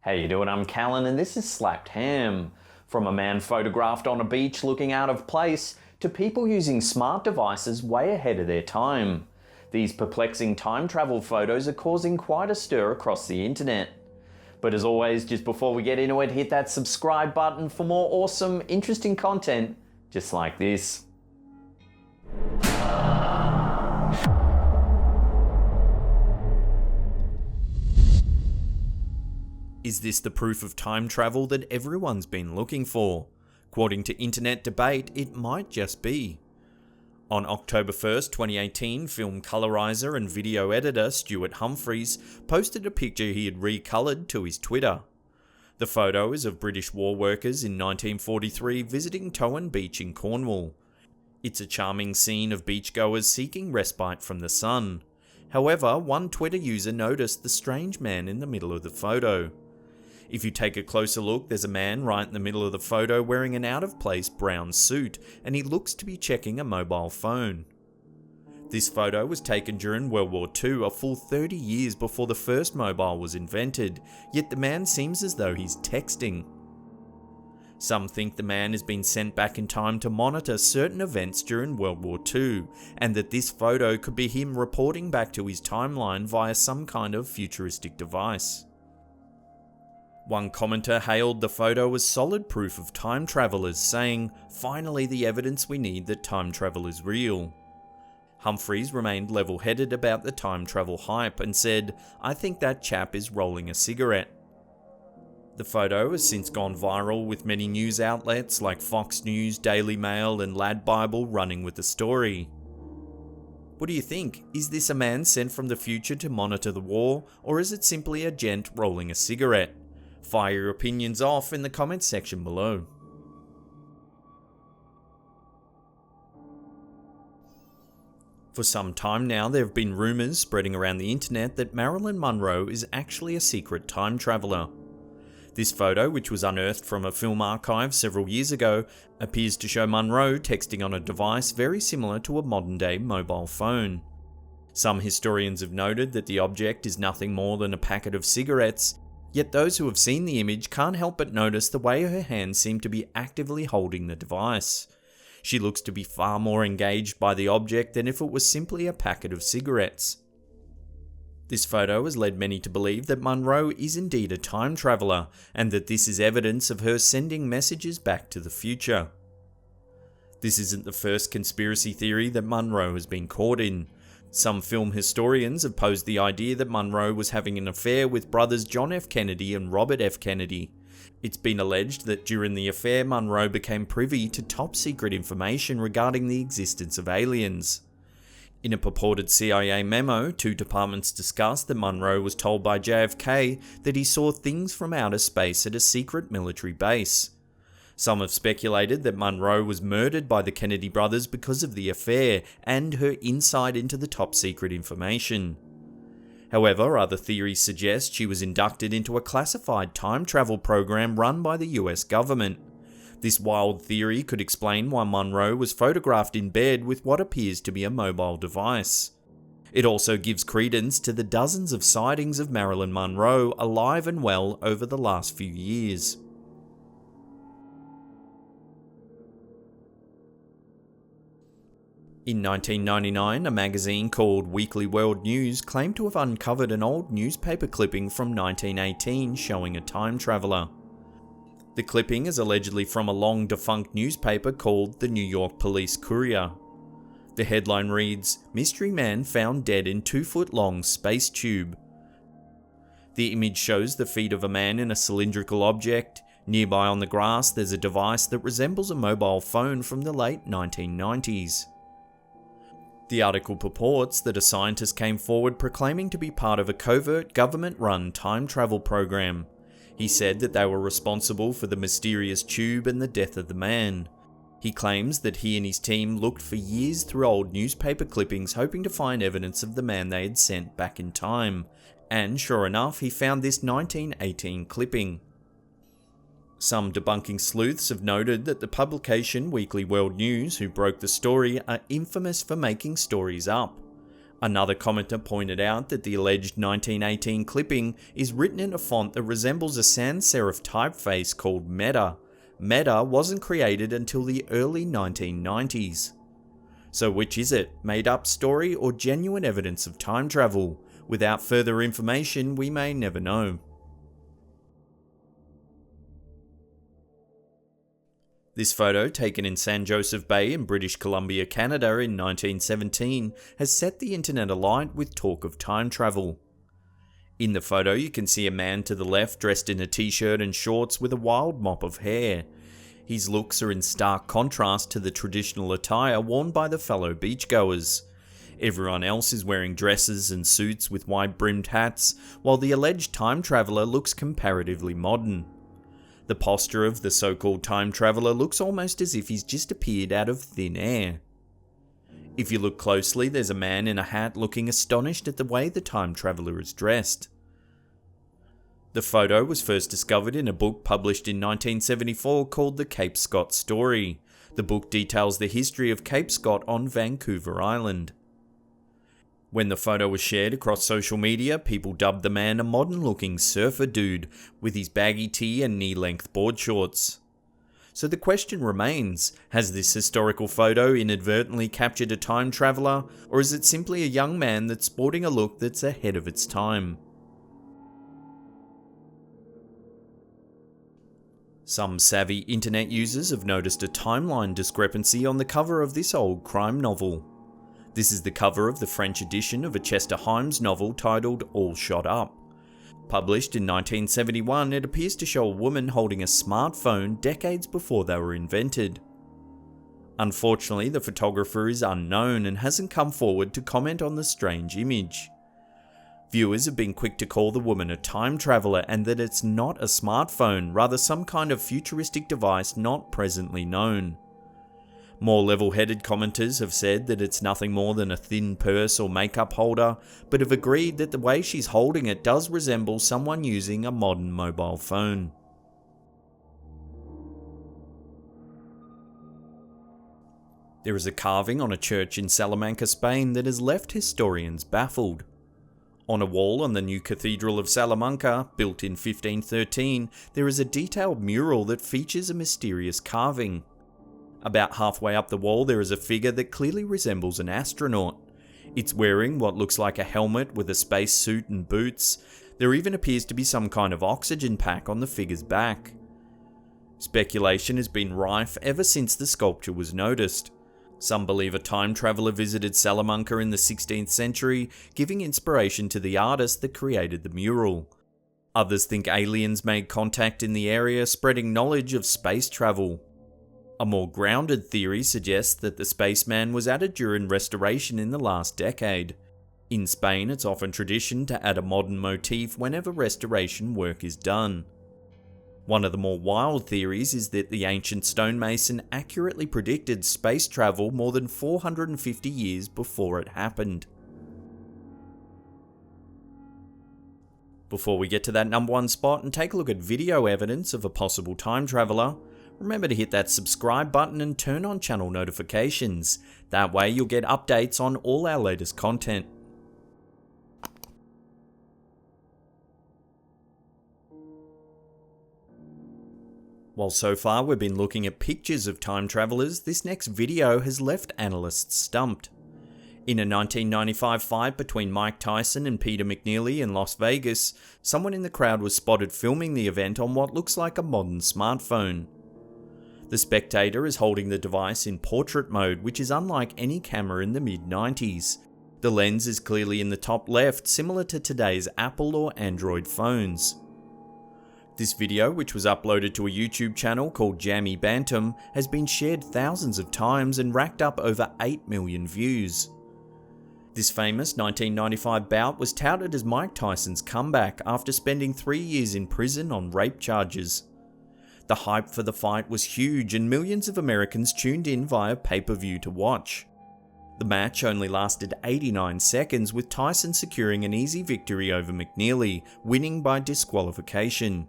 How you doing? I'm Callan and this is Slapped Ham. From a man photographed on a beach looking out of place to people using smart devices way ahead of their time. These perplexing time travel photos are causing quite a stir across the internet. But as always, just before we get into it, hit that subscribe button for more awesome, interesting content just like this. Is this the proof of time travel that everyone's been looking for? According to internet debate, it might just be. On October 1st, 2018, film colorizer and video editor Stuart Humphries posted a picture he had recoloured to his Twitter. The photo is of British war workers in 1943 visiting Towan Beach in Cornwall. It's a charming scene of beachgoers seeking respite from the sun. However, one Twitter user noticed the strange man in the middle of the photo. If you take a closer look, there's a man right in the middle of the photo wearing an out-of-place brown suit, and he looks to be checking a mobile phone. This photo was taken during World War II, a full 30 years before the first mobile was invented, yet the man seems as though he's texting. Some think the man has been sent back in time to monitor certain events during World War II, and that this photo could be him reporting back to his timeline via some kind of futuristic device. One commenter hailed the photo as solid proof of time travelers, saying, "Finally the evidence we need that time travel is real." Humphries remained level-headed about the time travel hype and said, "I think that chap is rolling a cigarette." The photo has since gone viral, with many news outlets like Fox News, Daily Mail and Lad Bible running with the story. What do you think? Is this a man sent from the future to monitor the war, or is it simply a gent rolling a cigarette? Fire your opinions off in the comments section below. For some time now, there have been rumours spreading around the internet that Marilyn Monroe is actually a secret time traveller. This photo, which was unearthed from a film archive several years ago, appears to show Monroe texting on a device very similar to a modern-day mobile phone. Some historians have noted that the object is nothing more than a packet of cigarettes, yet those who have seen the image can't help but notice the way her hands seem to be actively holding the device. She looks to be far more engaged by the object than if it was simply a packet of cigarettes. This photo has led many to believe that Monroe is indeed a time traveller, and that this is evidence of her sending messages back to the future. This isn't the first conspiracy theory that Monroe has been caught in. Some film historians have posed the idea that Monroe was having an affair with brothers John F. Kennedy and Robert F. Kennedy. It's been alleged that during the affair, Monroe became privy to top-secret information regarding the existence of aliens. In a purported CIA memo, two departments discussed that Monroe was told by JFK that he saw things from outer space at a secret military base. Some have speculated that Monroe was murdered by the Kennedy brothers because of the affair and her insight into the top-secret information. However, other theories suggest she was inducted into a classified time travel program run by the US government. This wild theory could explain why Monroe was photographed in bed with what appears to be a mobile device. It also gives credence to the dozens of sightings of Marilyn Monroe alive and well over the last few years. In 1999, a magazine called Weekly World News claimed to have uncovered an old newspaper clipping from 1918 showing a time traveller. The clipping is allegedly from a long-defunct newspaper called the New York Police Courier. The headline reads, "Mystery Man found dead in 2-foot-long space tube." The image shows the feet of a man in a cylindrical object. Nearby on the grass there's a device that resembles a mobile phone from the late 1990s. The article purports that a scientist came forward proclaiming to be part of a covert government-run time travel program. He said that they were responsible for the mysterious tube and the death of the man. He claims that he and his team looked for years through old newspaper clippings hoping to find evidence of the man they had sent back in time. And sure enough, he found this 1918 clipping. Some debunking sleuths have noted that the publication Weekly World News, who broke the story, are infamous for making stories up. Another commenter pointed out that the alleged 1918 clipping is written in a font that resembles a sans serif typeface called Meta. Meta wasn't created until the early 1990s. So which is it, made up story or genuine evidence of time travel? Without further information, we may never know. This photo, taken in San Joseph Bay in British Columbia, Canada in 1917, has set the internet alight with talk of time travel. In the photo, you can see a man to the left dressed in a t-shirt and shorts with a wild mop of hair. His looks are in stark contrast to the traditional attire worn by the fellow beachgoers. Everyone else is wearing dresses and suits with wide-brimmed hats, while the alleged time traveller looks comparatively modern. The posture of the so-called time traveller looks almost as if he's just appeared out of thin air. If you look closely, there's a man in a hat looking astonished at the way the time traveller is dressed. The photo was first discovered in a book published in 1974 called The Cape Scott Story. The book details the history of Cape Scott on Vancouver Island. When the photo was shared across social media, people dubbed the man a modern-looking surfer dude with his baggy tee and knee-length board shorts. So the question remains, has this historical photo inadvertently captured a time traveller, or is it simply a young man that's sporting a look that's ahead of its time? Some savvy internet users have noticed a timeline discrepancy on the cover of this old crime novel. This is the cover of the French edition of a Chester Himes novel titled All Shot Up. Published in 1971, it appears to show a woman holding a smartphone decades before they were invented. Unfortunately, the photographer is unknown and hasn't come forward to comment on the strange image. Viewers have been quick to call the woman a time traveller and that it's not a smartphone, rather some kind of futuristic device not presently known. More level-headed commenters have said that it's nothing more than a thin purse or makeup holder, but have agreed that the way she's holding it does resemble someone using a modern mobile phone. There is a carving on a church in Salamanca, Spain that has left historians baffled. On a wall on the new cathedral of Salamanca, built in 1513, there is a detailed mural that features a mysterious carving. About halfway up the wall there is a figure that clearly resembles an astronaut. It's wearing what looks like a helmet with a space suit and boots. There even appears to be some kind of oxygen pack on the figure's back. Speculation has been rife ever since the sculpture was noticed. Some believe a time traveller visited Salamanca in the 16th century, giving inspiration to the artist that created the mural. Others think aliens made contact in the area, spreading knowledge of space travel. A more grounded theory suggests that the spaceman was added during restoration in the last decade. In Spain, it's often tradition to add a modern motif whenever restoration work is done. One of the more wild theories is that the ancient stonemason accurately predicted space travel more than 450 years before it happened. Before we get to that number one spot and take a look at video evidence of a possible time traveller, remember to hit that subscribe button and turn on channel notifications. That way you'll get updates on all our latest content. While so far we've been looking at pictures of time travellers, this next video has left analysts stumped. In a 1995 fight between Mike Tyson and Peter McNeely in Las Vegas, someone in the crowd was spotted filming the event on what looks like a modern smartphone. The spectator is holding the device in portrait mode, which is unlike any camera in the mid-90s. The lens is clearly in the top left, similar to today's Apple or Android phones. This video, which was uploaded to a YouTube channel called Jammy Bantam, has been shared thousands of times and racked up over 8 million views. This famous 1995 bout was touted as Mike Tyson's comeback after spending 3 years in prison on rape charges. The hype for the fight was huge and millions of Americans tuned in via pay-per-view to watch. The match only lasted 89 seconds, with Tyson securing an easy victory over McNeely, winning by disqualification.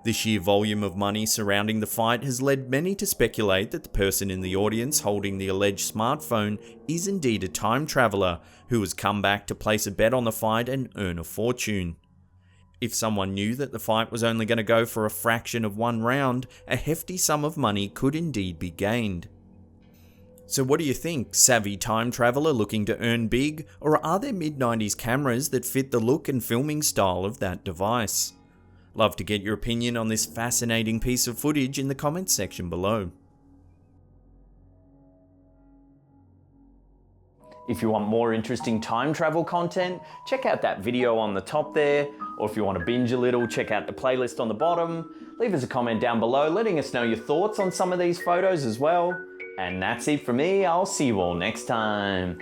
The sheer volume of money surrounding the fight has led many to speculate that the person in the audience holding the alleged smartphone is indeed a time traveler who has come back to place a bet on the fight and earn a fortune. If someone knew that the fight was only going to go for a fraction of one round, a hefty sum of money could indeed be gained. So what do you think? Savvy time traveler looking to earn big, or are there mid-90s cameras that fit the look and filming style of that device? Love to get your opinion on this fascinating piece of footage in the comments section below. If you want more interesting time travel content, check out that video on the top there, or if you want to binge a little, check out the playlist on the bottom. Leave us a comment down below letting us know your thoughts on some of these photos as well. And that's it for me, I'll see you all next time.